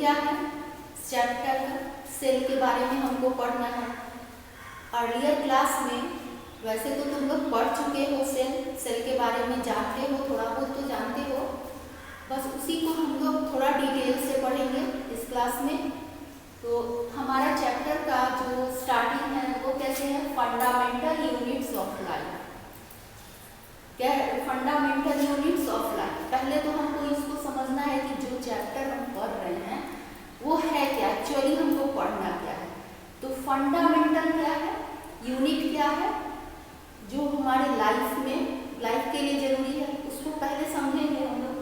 क्या है चैप्टर का, सेल के बारे में हमको पढ़ना है। अर्लियर क्लास में वैसे तो तुम लोग पढ़ चुके हो, सेल के बारे में जानते हो, थोड़ा बहुत तो जानते हो, बस उसी को हम लोग थोड़ा डिटेल से पढ़ेंगे इस क्लास में। तो हमारा चैप्टर का जो स्टार्टिंग है वो कैसे है, फंडामेंटल यूनिट्स ऑफ लाइफ। क्या है फंडामेंटल यूनिट्स ऑफ लाइफ? पहले तो हमको इसको समझना है कि जो चैप्टर हम पढ़ रहे हैं वो है क्या, एक्चुअली हमको पढ़ना क्या है। तो फंडामेंटल क्या है, यूनिट क्या है, जो हमारे लाइफ के लिए जरूरी है, उसको पहले समझेंगे हम लोग।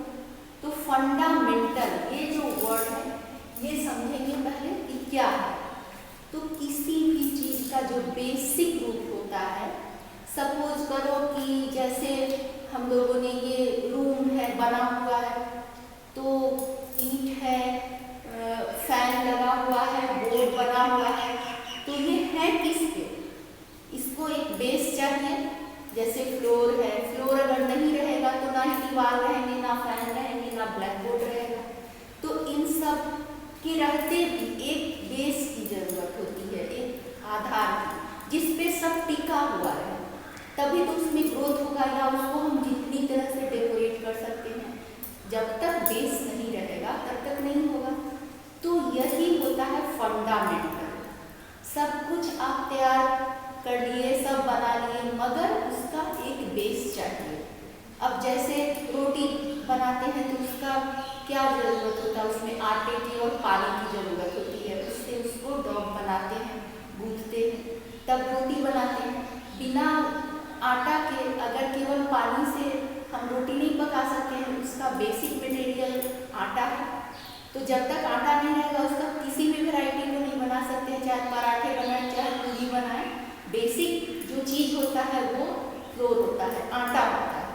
तो फंडामेंटल ये जो वर्ड है ये समझेंगे पहले कि क्या है। तो किसी भी चीज का जो बेसिक रूप होता है, सपोज करो कि जैसे हम लोगों ने ये रूम है बना हुआ है, तो ईंट है, फैन लगा हुआ है, बोर्ड बना हुआ है, तो ये है किसके, इसको एक बेस चाहिए। जैसे फ्लोर है, फ्लोर अगर नहीं रहेगा तो ना ही दीवार रहेंगे, ना फैन रहेंगे, ना ब्लैक बोर्ड रहेगा। तो इन सब के रहते भी एक बेस की जरूरत होती है, एक आधार की, जिसपे सब टिका हुआ है, तभी तो उसमें ग्रोथ होगा, या उसको हम जितनी तरह से डेकोरेट कर सकते हैं। जब तक बेस नहीं रहेगा तब तक नहीं होगा। तो यही होता है फंडामेंटल। सब कुछ आप तैयार कर लिए, सब बना लिए, मगर उसका एक बेस चाहिए। अब जैसे रोटी बनाते हैं तो उसका क्या जरूरत होता है, उसमें आटे की और पानी की जरूरत होती है, उससे उसको डो बनाते हैं, गूंथते हैं, तब रोटी बनाते हैं। बिना आटा के अगर केवल पानी से हम रोटी नहीं पका सकते हैं, उसका बेसिक मटेरियल आटा है। तो जब तक आटा नहीं रहेगा उसका किसी भी वैरायटी को नहीं बना सकते हैं, चाहे पराठे बनाए चाहे पूरी बनाए, बेसिक जो चीज होता है वो फ्लोर होता है, आटा होता है।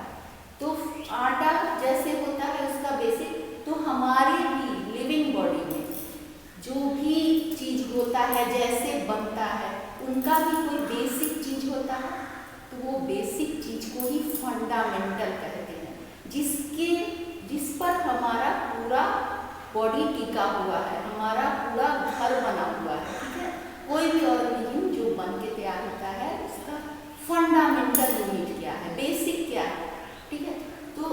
तो आटा जैसे होता है उसका बेसिक, तो हमारे भी लिविंग बॉडी में जो भी चीज होता है, जैसे बनता है, उनका भी कोई बेसिक चीज होता है। तो वो बेसिक चीज को ही फंडामेंटल कहते हैं, जिस पर हमारा पूरा बॉडी टिका हुआ है, हमारा पूरा घर बना हुआ है। ठीक है, कोई भी ऑर्गेनिज्म जो बन के तैयार होता है उसका फंडामेंटल यूनिट क्या है, बेसिक क्या है। ठीक है, तो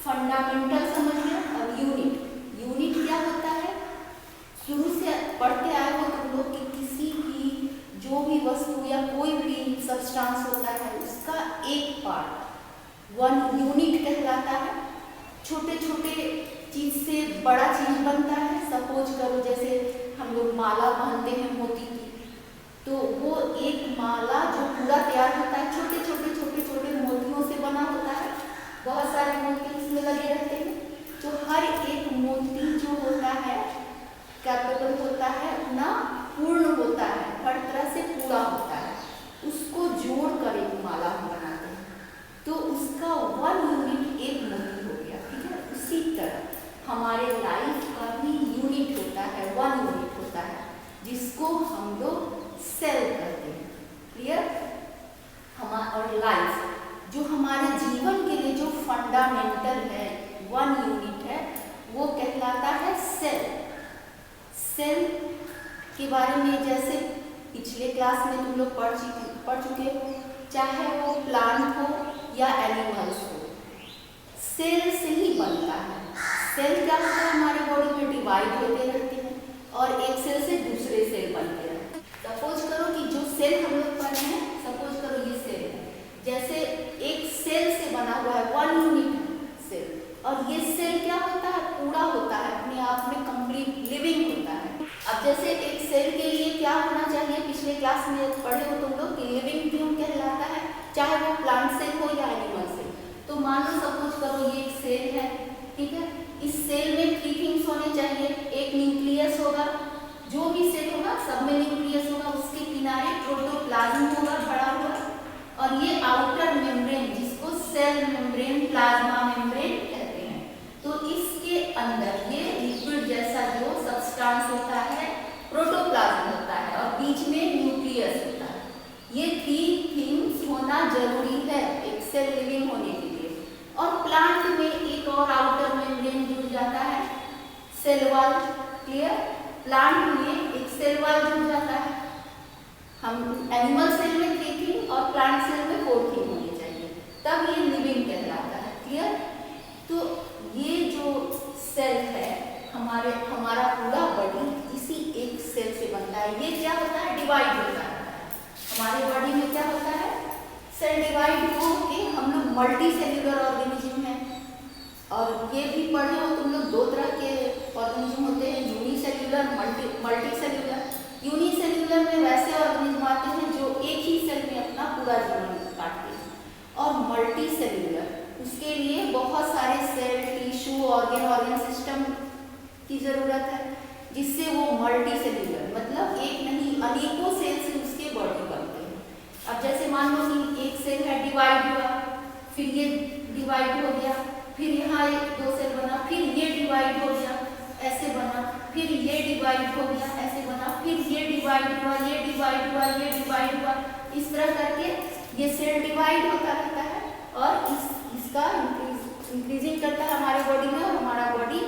फंडामेंटल समझ गया। अब यूनिट क्या होता है, शुरू से पढ़ते आए हो तुम लोग कि किसी भी जो भी वस्तु या कोई भी सब्सटेंस होता है उसका एक पार्ट वन यूनिट कहलाता है। छोटे छोटे चीज से बड़ा चीज बनता है। सपोज करो जैसे हम लोग माला पहनते हैं मोती की, तो वो एक माला जो पूरा तैयार होता है छोटे छोटे मोतियों से बना होता है। बहुत सारे मोती इसमें लगे रहते हैं, तो हर एक मोती जो होता है कैपेबल होता है ना, पूर्ण होता है, हर तरह से पूरा होता है, उसको जोड़ कर एक माला बनाते हैं, तो उसका वन यूनिट एक मोती हो गया। ठीक है, उसी तरह हमारे लाइफ का भी यूनिट होता है, वन यूनिट होता है, जिसको हम लोग सेल कहते हैं। क्लियर? और लाइफ जो हमारे जीवन के लिए जो फंडामेंटल है, वन यूनिट है, वो कहलाता है सेल। सेल के बारे में जैसे पिछले क्लास में तुम लोग पढ़ चुके हो, चाहे वो प्लांट हो या एनिमल्स हो, सेल से ही बनता है। सेल क्या होता है, हमारे बॉडी में डिवाइड होते रहते हैं और एक सेल से दूसरे सेल बनते हैं। सपोज करो कि जो सेल हम लोग पढ़ रहे हैं, सपोज करो ये सेल है, जैसे एक सेल से बना हुआ है, वन यूनिट सेल, और ये सेल क्या होता है, पूरा होता है, अपने आप में कंप्लीट लिविंग होता है। अब जैसे एक सेल के लिए क्या होना चाहिए, पिछले क्लास में पढ़े हो तुम लोग कि लिविंग क्यों कहलाता है, चाहे वो प्लांट सेल हो या एनिमल सेल। तो मान लो सपोज करो ये एक सेल है, ठीक है, इस सेल में 3 थिंग्स होने चाहिए। एक न्यूक्लियस होगा, जो भी सेल होगा सब में न्यूक्लियस होगा, उसके किनारे प्रोटोप्लाज्म होगा भरा हुआ, और ये आउटर मेम्ब्रेन जिसको सेल मेम्ब्रेन, प्लाज्मा मेम्ब्रेन कहते हैं। तो इसके अंदर ये लिक्विड जैसा जो सब्सटेंस होता है प्रोटोप्लाज्म होता है, और बीच में न्यूक्लियस होता है। ये 3 थिंग्स होना जरूरी है एक सेल लिविंग होने के लिए। और प्लांट में एक और आउटर मेम्ब्रेन जुड़ जाता है, सेल वॉल, क्लियर? प्लांट में एक सेल वॉल जुड़ जाता है। हम एनिमल सेल में 3 थी और प्लांट सेल में 4 थी होनी चाहिए, तब ये लिविंग कहलाता है। क्लियर? तो ये जो सेल है हमारा पूरा बॉडी इसी एक सेल से बनता है। ये क्या होता है? डिवाइड होता है। हमारे बॉडी में क्या होता है? सेल डिवाइड होके हम लोग मल्टी सेल्यूलर ऑर्गेनिज्म है। और ये भी पढ़े हो तुम लोग, 2 तरह के ऑर्गेनिज्म होते हैं, यूनिसेल्यूलर, मल्टी सेल्यूलर। यूनिसेल्यूलर में वैसे ऑर्गेनिज्म आते हैं जो एक ही सेल में अपना पूरा जीवन काटते हैं, और मल्टी सेल्यूलर उसके लिए बहुत सारे सेल, टिश्यू, ऑर्गन सिस्टम की जरूरत है, जिससे वो मल्टी सेल्यूलर मतलब एक नहीं अनेकों सेल से उसके बॉडी बनते हैं। अब जैसे मान लो कि एक सेल है, डिवाइड हुआ, फिर ये डिवाइड हो गया, फिर यहाँ 2 सेल बना, फिर ये डिवाइड हो गया, ऐसे बना, फिर ये डिवाइड हो गया, ऐसे बना, फिर ये डिवाइड हुआ, ये डिवाइड हुआ, ये डिवाइड हुआ। इस तरह करके ये सेल डिवाइड होता रहता है और इसका इंक्रीजिंग करता है हमारे बॉडी में, और हमारा बॉडी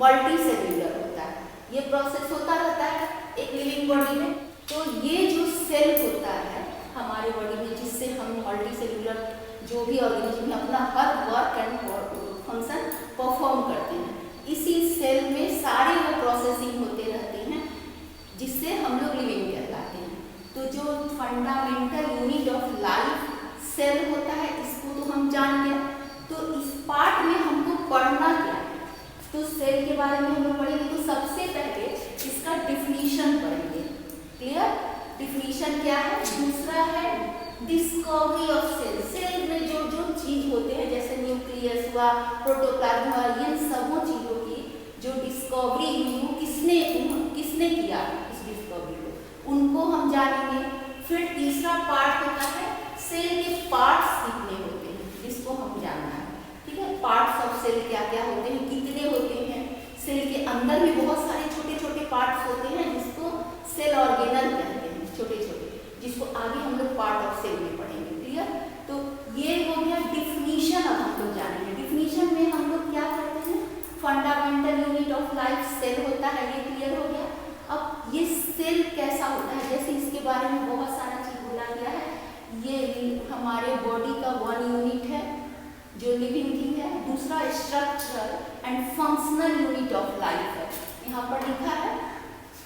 मल्टी सेल्यूलर होता है। ये प्रोसेस होता रहता है एक लिविंग बॉडी में। तो ये जो सेल होता है हमारे बॉडी में, जिससे हम मल्टी सेल्यूलर जो भी ऑर्गेनिज्म है अपना her work and function perform करते हैं, इसी सेल में सारे वो प्रोसेसिंग होते रहते हैं, जिससे हम लोग लिविंग कहलाते हैं। तो जो fundamental unit of life cell होता है, इसको तो हम जान गए। तो इस पार्ट में हमको पढ़ना क्या है? तो सेल के बारे में हम लोग पढ़ेंगे। तो सबसे पहले इसका डिफिनीशन पढ़ेंगे। क्लियर? डिफिनीशन क्या है? दूसरा है डिस्कवरी ऑफ सेल। सेल में जो जो चीज होते हैं, जैसे न्यूक्लियस हुआ, प्रोटोप्लाज्म हुआ, इन सबों चीजों की जो डिस्कवरी हुई वो किसने किया इस डिस्कवरी को, उनको हम जानेंगे। फिर तीसरा पार्ट होता है सेल के पार्ट्स कितने होते हैं, जिसको हम जानना है। ठीक है? पार्ट्स ऑफ सेल क्या क्या होते हैं, कितने होते हैं। सेल के अंदर भी बहुत सारे छोटे छोटे पार्ट्स होते हैं, जिसको सेल ऑर्गेनल कहते हैं, छोटे छोटे, जिसको आगे हम लोग पार्ट ऑफ सेल में पढ़ेंगे। क्लियर? तो ये हो गया डिफिनीशन। अब हम लोग जानेंगे डिफिनीशन में हम लोग क्या करते हैं। Fundamental unit of life cell होता है, ये क्लियर हो गया। अब ये सेल कैसा होता है, जैसे इसके बारे में बहुत सारा चीज बोला गया है। ये हमारे बॉडी का 1 यूनिट है जो लिविंग थिंग है। दूसरा structural and functional unit of life है, यहाँ पर लिखा है।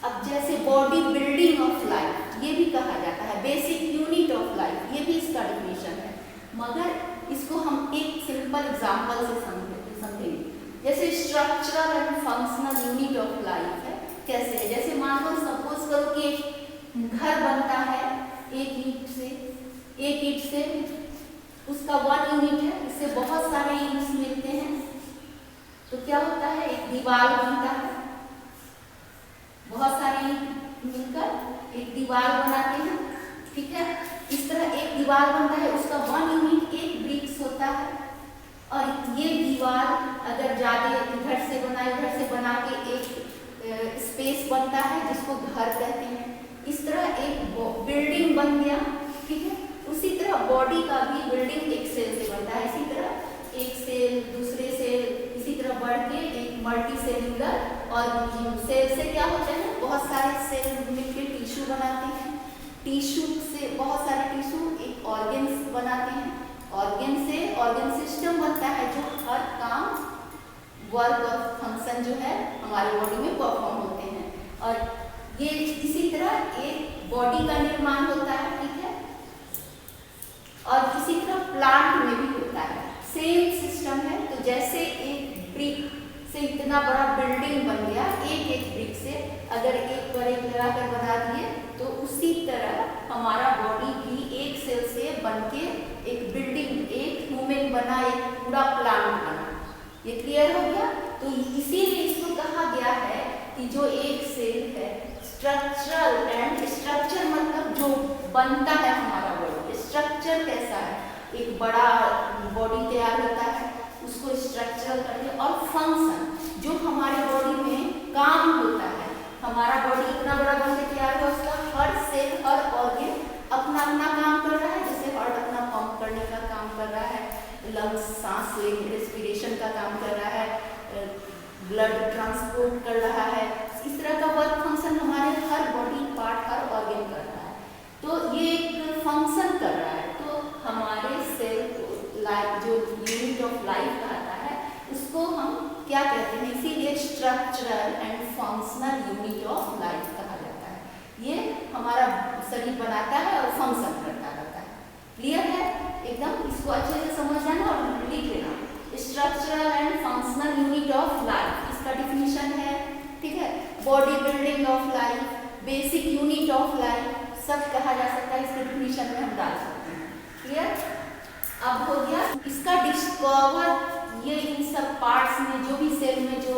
अब जैसे बॉडी बिल्डिंग ऑफ लाइफ ये भी कहा जाता है, बेसिक यूनिट ऑफ लाइफ, ये भी इसका डिफिनेशन है। मगर इसको हम एक सिंपल एग्जांपल से समझेंगे। जैसे structural and functional unit of life है, कैसे है? जैसे मान लो सपोज करो कि एक घर बनता है एक ईंट से, उसका 1 यूनिट है, इससे बहुत सारे ईंट्स मिलते हैं, तो क्या होता है? एक दीवार बनता है। बहुत सारे ईंट मिलकर एक दीवार बनाते हैं। ठीक है? इस तरह एक दीवार बनता है, उसका 1 यूनिट एक ब्रिक्स होता है। और ये दीवार अगर ज्यादा इधर से बना के एक स्पेस बनता है, जिसको घर कहते हैं। इस तरह एक बिल्डिंग बन गया। ठीक है? उसी तरह बॉडी का भी बिल्डिंग एक सेल से बनता है। इसी तरह एक सेल दूसरे सेल, इसी तरह बढ़ के एक मल्टी सेल्यूलर ऑर्गेनिज्म। सेल से क्या होते हैं? बहुत सारे सेल मिलकर टिश्यू बनाते हैं। टिश्यू से बहुत सारे टिश्यू एक ऑर्गन्स बनाते हैं। ऑर्गन से ऑर्गन सिस्टम बनता है, जो हर काम, वर्क और फंक्शन जो है हमारे बॉडी में परफॉर्म होते हैं। और ये इसी तरह एक बॉडी का निर्माण होता है। ठीक है? और इसी तरह प्लांट में भी होता है, सेम सिस्टम है। तो जैसे एक ब्रिक से इतना बड़ा बिल्डिंग बन गया, एक ब्रिक से अगर एक पर एक लगाकर बना दिए, तो उसी तरह हमारा बॉडी भी एक सेल से बनके एक बिल्डिंग, एक ह्यूमन बना, एक पूरा प्लांट बना। ये क्लियर हो गया? तो इसीलिए इसको कहा गया है कि जो एक सेल है स्ट्रक्चरल एंड स्ट्रक्चर मतलब जो बनता है हमारा बॉडी, स्ट्रक्चर कैसा है? एक बड़ा बॉडी तैयार होता है, उसको स्ट्रक्चरल करते हैं। और फंक्शन जो हमारे बॉडी में काम होता है, हमारा बॉडी इतना बड़ा बन के तैयार हुआ, उसका हर सेल, हर ऑर्गन अपना अपना काम कर रहा है। जैसे हार्ट अपना पंप करने का काम कर रहा है, लंग्स सांस रेस्पिरेशन का काम कर रहा है, ब्लड ट्रांसपोर्ट कर रहा है, इस तरह का वर्क फंक्शन हमारे हर बॉडी पार्ट, हर ऑर्गन कर रहा है। तो ये एक फंक्शन कर रहा है। तो हमारे सेल को लाइफ, जो यूनिट ऑफ लाइफ कहता है, उसको हम क्या कहते हैं, इसीलिए structural and functional unit of life कहा जाता है। ये हमारा शरीर बनाता है और फंक्शन करता रहता है। क्लियर है एकदम? इसको अच्छे से समझ जाना और लिख लेना। Structural and functional unit of life, इसका डिफिनीशन है, ठीक है। Body building of life, basic unit of life, सब कहा जा सकता है, इसके डिफिनीशन में हम डाल सकते हैं। क्लियर? अब हो गया इसका डिस्कवर, ये इन सब पार्ट्स में जो भी सेल में जो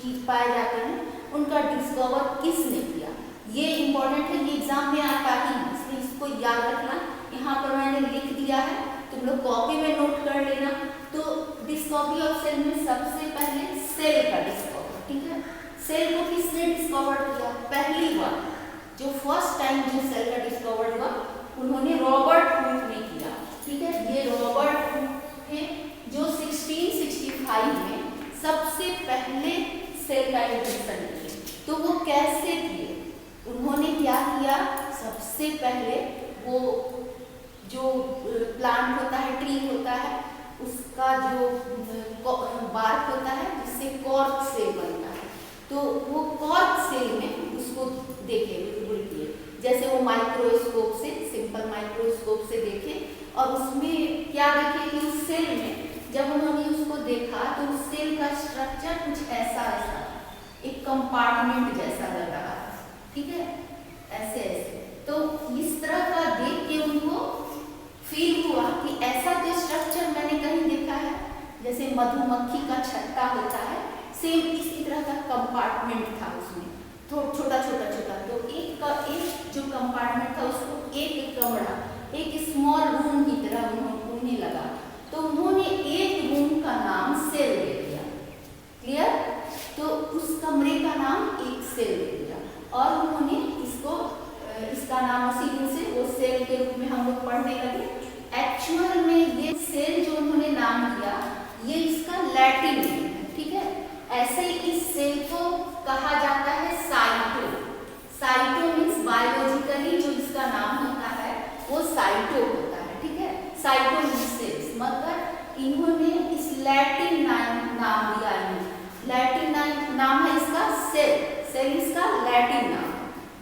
चीज पाए जाते हैं उनका डिस्कवर किसने किया, ये इंपॉर्टेंट है, ये एग्जाम में आता ही, इसलिए इसको याद रखना। यहाँ पर मैंने लिख दिया है, तुम लोग कॉपी में नोट कर लेना। तो डिस्कवरी ऑफ सेल में सबसे पहले सेल का डिस्कवर, ठीक है। सेल को किसने डिस्कवर किया? पहली बार जो फर्स्ट टाइम जो सेल का डिस्कवर हुआ, उन्होंने रॉबर्ट हुक ने किया, ठीक है। ये रॉबर्ट हुक थे जो 1665 में सबसे पहले सेल का इन्वेंशन किए। तो वो कैसे किए? उन्होंने क्या किया? सबसे पहले वो जो प्लांट होता है, ट्री होता है, उसका जो बार्क होता है जिससे कॉर्क सेल बनता है, तो वो कॉर्क सेल में उसको देखे, बिल्कुल किए, जैसे वो माइक्रोस्कोप से, सिंपल माइक्रोस्कोप से देखे, और उसमें क्या देखे कि उस सेल में जब उन्होंने उसको देखा तो उस सेल का स्ट्रक्चर कुछ ऐसा ऐसा, एक कंपार्टमेंट जैसा लग रहा था, ठीक है, ऐसे ऐसे। तो इस तरह का देख के उनको फील हुआ कि ऐसा जो स्ट्रक्चर मैंने कहीं देखा है, जैसे मधुमक्खी का छत्ता होता है, सेम इसी तरह का कंपार्टमेंट था उसमें, तो छोटा छोटा छोटा। तो एक जो कंपार्टमेंट था उसको एक कमरा, एक स्मॉल रूम की तरह उन्हें लगा। तो उन्होंने एक रूम का नाम सेल दे दिया। क्लियर? तो उस कमरे का नाम एक सेल दे दिया और उन्होंने इसका नाम उसी दिन से वो सेल के रूप में हम लोग पढ़ने लगे। एक्चुअल में ये सेल जो उन्होंने नाम दिया, ये इसका लैटिन नेम है, ठीक है। ऐसे इस सेल को कहा जाता है साइटो। साइटो मीन्स बायोलॉजिकली जो इसका नाम होता है वो साइटो होता है, ठीक है। साइटो मीन्स सेल्स, मगर इन्होंने इस लैटिन नाम दिया, लैटिन नाम है इसका सेल, सेल इसका लैटिन नाम,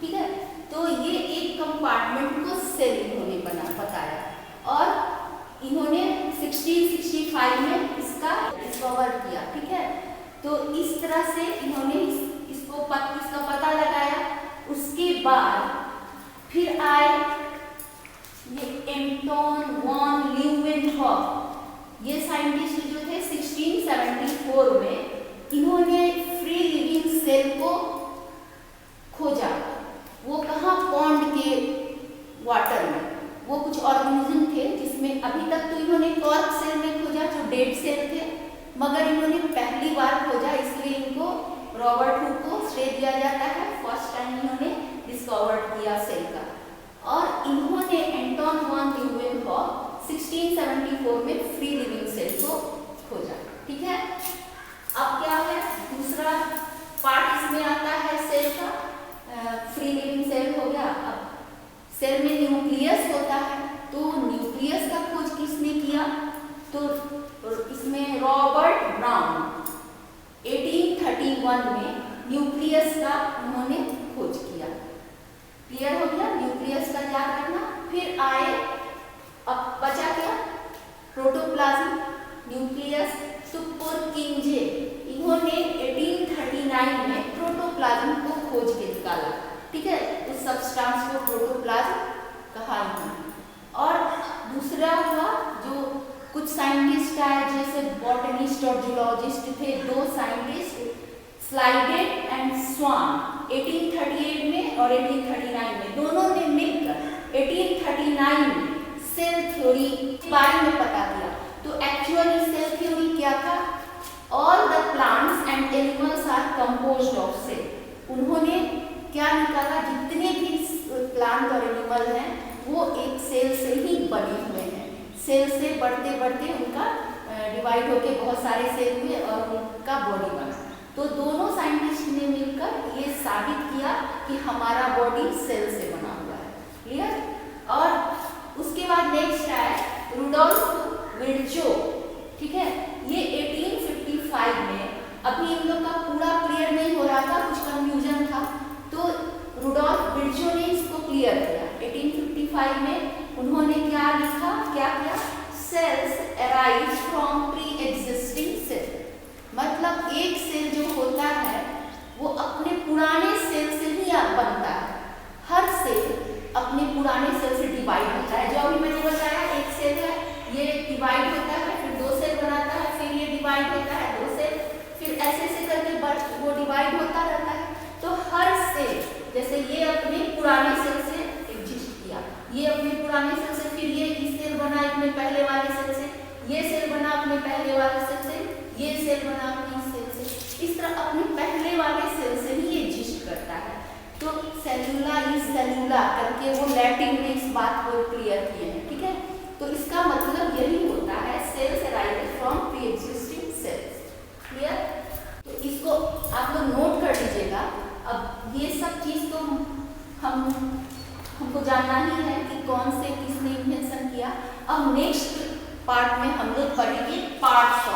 ठीक है। तो ये एक कंपार्टमेंट को सेल इन्होंने बताया और इन्होंने 1665 में इसका डिस्कवर किया, ठीक है। तो इस तरह से इन्होंने इसका पता लगाया। उसके बाद फिर आए ये एंटोन वॉन ल्यूवेनहॉफ, ये साइंटिस्ट जो थे 1674 में, इन्होंने फ्री लिविंग सेल को खोजा। वो कहाँ? पॉन्ड के वाटर में। वो कुछ ऑर्गेनिज्म थे जिसमें अभी तक तो इन्होंने कॉर्क सेल में खोजा जो डेड सेल थे, मगर इन्होंने पहली बार खोजा, इसलिए इनको रॉबर्ट हुक को श्रेय दिया जाता है। फर्स्ट टाइम इन्होंने डिस्कवर किया सेल का। और इन्होंने एंटोन वॉन ल्यूवेनहॉफ 1674 में फ्री लिविंग सेल को खोजा, ठीक है। अब क्या है? दूसरा पार्ट इसमें आता है सेल का। फ्री लिविंग सेल हो गया। अब सेल में न्यूक्लियस होता है, तो न्यूक्लियस का खोज किसने किया? तो इसमें रॉबर्ट ब्राउन 1831 में न्यूक्लियस का उन्होंने खोज किया। क्लियर हो गया? न्यूक्लियस का याद रखना। फिर आए, अब बचा क्या? प्रोटोप्लाज्म, न्यूक्लियस, तो पुरकिंजे, इन्होंने 1839 में प्रोटोप्लाज्म को खोज के निकाला, ठीक है। उस सब्सटेंस को प्रोटोप्लाज्म कहा इन्होंने। और दूसरा हुआ जो कुछ साइंटिस्ट आए, जैसे बॉटनिस्ट और जूलॉजिस्ट थे, दो साइंटिस्ट, स्लाइडेड एंड स्वान, 1838 में और 1839 में, दोनों ने मिलकर 1839 में सेल थ्योरी के बारे में पता किया। तो एक्चुअली सेल थ्योरी क्या था? All the plants and animals are composed of cell. उन्होंने क्या निकाला? जितने भी प्लांट और एनिमल हैं वो एक सेल से ही बने हुए हैं। सेल से बढ़ते बढ़ते उनका डिवाइड होके बहुत सारे सेल हुए और उनका बॉडी बना। तो दोनों साइंटिस्ट ने मिलकर ये साबित किया कि हमारा बॉडी सेल से बना हुआ है। क्लियर? और उसके बाद नेक्स्ट है रुडोल्फ विर्चो। ठीक है, ये 1855 में, अभी इन लोग का पूरा क्लियर नहीं हो रहा था, कुछ कंफ्यूजन था, तो रुडोल्फ विर्चो ने इसको क्लियर किया। 1855 में उन्होंने क्या लिखा, क्या किया? Cells arise from pre existing cell. मतलब एक सेल जो होता है वो अपने पुराने सेल से ही बनता है। हर सेल अपने पुराने सेल से डिवाइड होता है। जो अभी मैंने बताया, एक सेल है, ये डिवाइड होता है, फिर 2 सेल बनाता है, फिर ये डिवाइड होता है 2 सेल, फिर ऐसे ऐसे करके वो डिवाइड होता रहता है। तो हर सेल, जैसे ये अपने पुराने सेल से एग्जिस्ट किया, ये अपने पुराने सेल से, फिर ये सेल बना अपने पहले वाले सेल से, ये सेल बना अपने पहले वाले सेल से, ये सेल बना अपने सेल से, इस तरह अपने पहले वाले सेल से ही एग्जिस्ट करता है। तो सेलुला इज सेलुला करके वो लैटिन में इस बात को क्लियर किए हैं। ठीक है, तो इसका मतलब यही होता है, cells arise from pre existing cells. Clear? तो इसको आप लोग नोट कर लीजिएगा। अब ये सब चीज तो हमको जानना ही है कि कौन से किसने इन्वेंशन किया। अब नेक्स्ट पार्ट में हम लोग पढ़ेंगे पार्ट